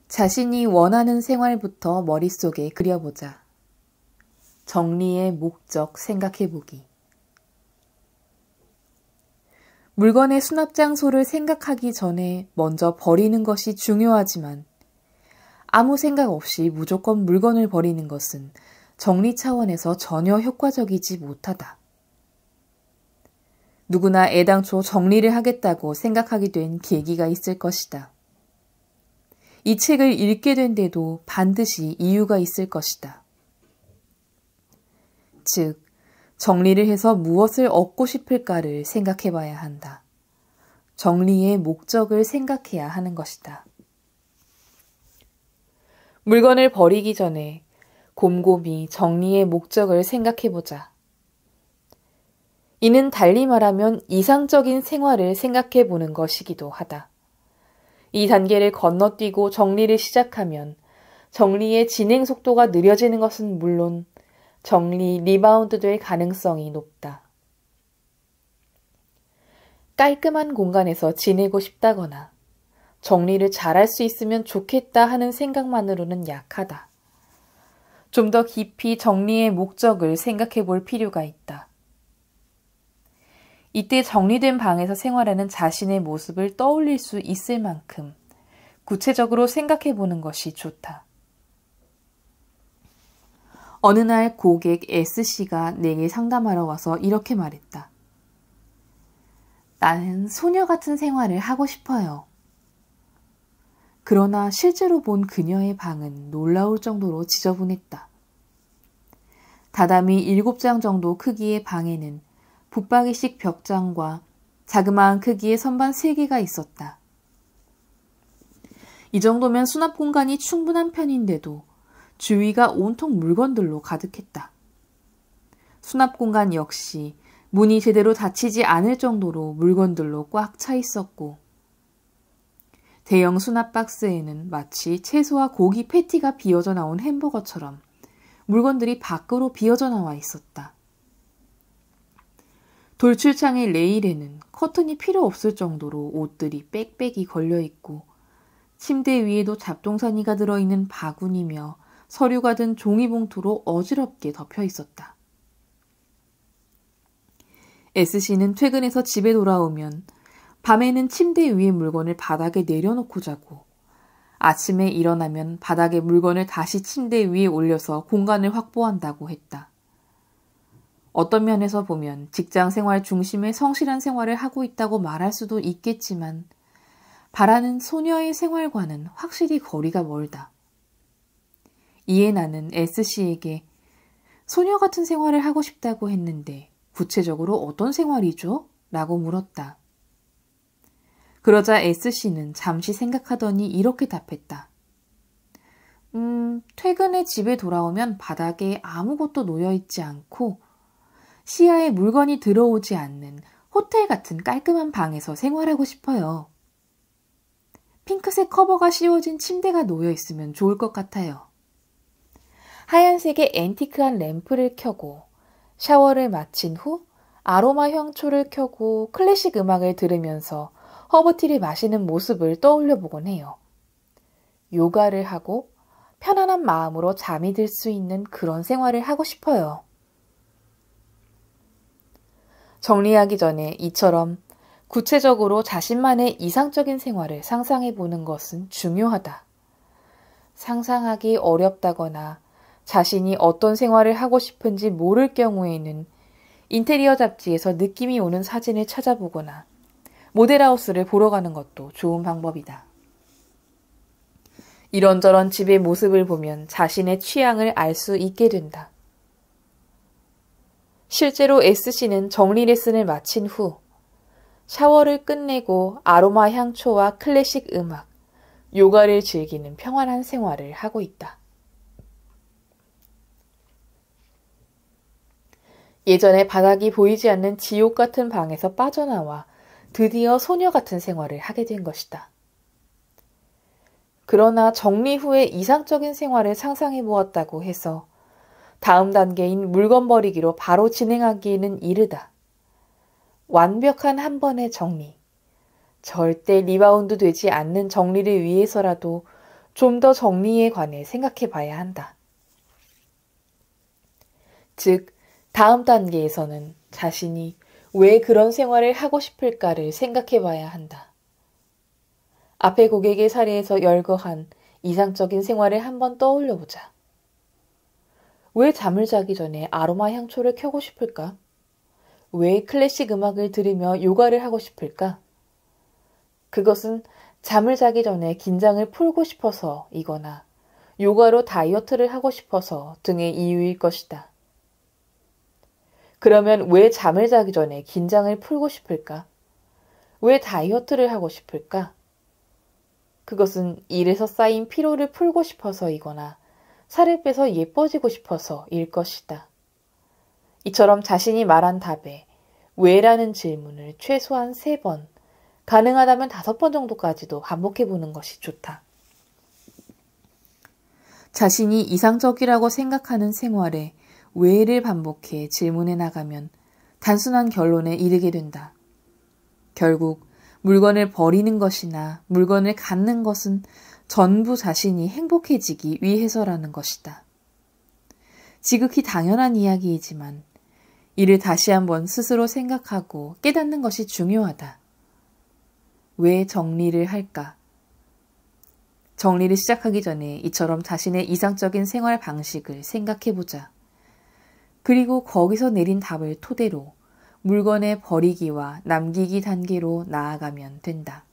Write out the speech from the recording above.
자신이 원하는 생활부터 머릿속에 그려보자. 정리의 목적 생각해보기. 물건의 수납 장소를 생각하기 전에 먼저 버리는 것이 중요하지만 아무 생각 없이 무조건 물건을 버리는 것은 정리 차원에서 전혀 효과적이지 못하다. 누구나 애당초 정리를 하겠다고 생각하게 된 계기가 있을 것이다. 이 책을 읽게 된 데도 반드시 이유가 있을 것이다. 즉, 정리를 해서 무엇을 얻고 싶을까를 생각해 봐야 한다. 정리의 목적을 생각해야 하는 것이다. 물건을 버리기 전에 곰곰이 정리의 목적을 생각해 보자. 이는 달리 말하면 이상적인 생활을 생각해 보는 것이기도 하다. 이 단계를 건너뛰고 정리를 시작하면 정리의 진행 속도가 느려지는 것은 물론 정리 리바운드 될 가능성이 높다. 깔끔한 공간에서 지내고 싶다거나 정리를 잘할 수 있으면 좋겠다 하는 생각만으로는 약하다. 좀 더 깊이 정리의 목적을 생각해 볼 필요가 있다. 이때 정리된 방에서 생활하는 자신의 모습을 떠올릴 수 있을 만큼 구체적으로 생각해 보는 것이 좋다. 어느 날 고객 S씨가 내게 상담하러 와서 이렇게 말했다. 나는 소녀 같은 생활을 하고 싶어요. 그러나 실제로 본 그녀의 방은 놀라울 정도로 지저분했다. 다다미 7장 정도 크기의 방에는 붙박이식 벽장과 자그마한 크기의 선반 3개가 있었다. 이 정도면 수납 공간이 충분한 편인데도 주위가 온통 물건들로 가득했다. 수납 공간 역시 문이 제대로 닫히지 않을 정도로 물건들로 꽉 차 있었고 대형 수납 박스에는 마치 채소와 고기 패티가 비어져 나온 햄버거처럼 물건들이 밖으로 비어져 나와 있었다. 돌출창의 레일에는 커튼이 필요 없을 정도로 옷들이 빽빽이 걸려있고 침대 위에도 잡동사니가 들어있는 바구니며 서류가 든 종이봉투로 어지럽게 덮여 있었다. S씨는 퇴근해서 집에 돌아오면 밤에는 침대 위에 물건을 바닥에 내려놓고 자고 아침에 일어나면 바닥에 물건을 다시 침대 위에 올려서 공간을 확보한다고 했다. 어떤 면에서 보면 직장 생활 중심의 성실한 생활을 하고 있다고 말할 수도 있겠지만 바라는 소녀의 생활과는 확실히 거리가 멀다. 이에 나는 S씨에게 소녀 같은 생활을 하고 싶다고 했는데 구체적으로 어떤 생활이죠? 라고 물었다. 그러자 S씨는 잠시 생각하더니 이렇게 답했다. 퇴근해 집에 돌아오면 바닥에 아무것도 놓여있지 않고 시야에 물건이 들어오지 않는 호텔 같은 깔끔한 방에서 생활하고 싶어요. 핑크색 커버가 씌워진 침대가 놓여있으면 좋을 것 같아요. 하얀색의 앤티크한 램프를 켜고 샤워를 마친 후 아로마 향초를 켜고 클래식 음악을 들으면서 허브티를 마시는 모습을 떠올려 보곤 해요. 요가를 하고 편안한 마음으로 잠이 들 수 있는 그런 생활을 하고 싶어요. 정리하기 전에 이처럼 구체적으로 자신만의 이상적인 생활을 상상해 보는 것은 중요하다. 상상하기 어렵다거나 자신이 어떤 생활을 하고 싶은지 모를 경우에는 인테리어 잡지에서 느낌이 오는 사진을 찾아보거나 모델하우스를 보러 가는 것도 좋은 방법이다. 이런저런 집의 모습을 보면 자신의 취향을 알 수 있게 된다. 실제로 S씨는 정리 레슨을 마친 후 샤워를 끝내고 아로마 향초와 클래식 음악, 요가를 즐기는 평안한 생활을 하고 있다. 예전에 바닥이 보이지 않는 지옥 같은 방에서 빠져나와 드디어 소녀 같은 생활을 하게 된 것이다. 그러나 정리 후에 이상적인 생활을 상상해 보았다고 해서 다음 단계인 물건 버리기로 바로 진행하기에는 이르다. 완벽한 한 번의 정리, 절대 리바운드 되지 않는 정리를 위해서라도 좀 더 정리에 관해 생각해 봐야 한다. 즉, 다음 단계에서는 자신이 왜 그런 생활을 하고 싶을까를 생각해 봐야 한다. 앞에 고객의 사례에서 열거한 이상적인 생활을 한번 떠올려 보자. 왜 잠을 자기 전에 아로마 향초를 켜고 싶을까? 왜 클래식 음악을 들으며 요가를 하고 싶을까? 그것은 잠을 자기 전에 긴장을 풀고 싶어서이거나 요가로 다이어트를 하고 싶어서 등의 이유일 것이다. 그러면 왜 잠을 자기 전에 긴장을 풀고 싶을까? 왜 다이어트를 하고 싶을까? 그것은 일에서 쌓인 피로를 풀고 싶어서이거나 살을 빼서 예뻐지고 싶어서일 것이다. 이처럼 자신이 말한 답에 왜라는 질문을 최소한 3번, 가능하다면 5번 정도까지도 반복해보는 것이 좋다. 자신이 이상적이라고 생각하는 생활에 왜를 반복해 질문해 나가면 단순한 결론에 이르게 된다. 결국 물건을 버리는 것이나 물건을 갖는 것은 전부 자신이 행복해지기 위해서라는 것이다. 지극히 당연한 이야기이지만 이를 다시 한번 스스로 생각하고 깨닫는 것이 중요하다. 왜 정리를 할까? 정리를 시작하기 전에 이처럼 자신의 이상적인 생활 방식을 생각해보자. 그리고 거기서 내린 답을 토대로 물건의 버리기와 남기기 단계로 나아가면 된다.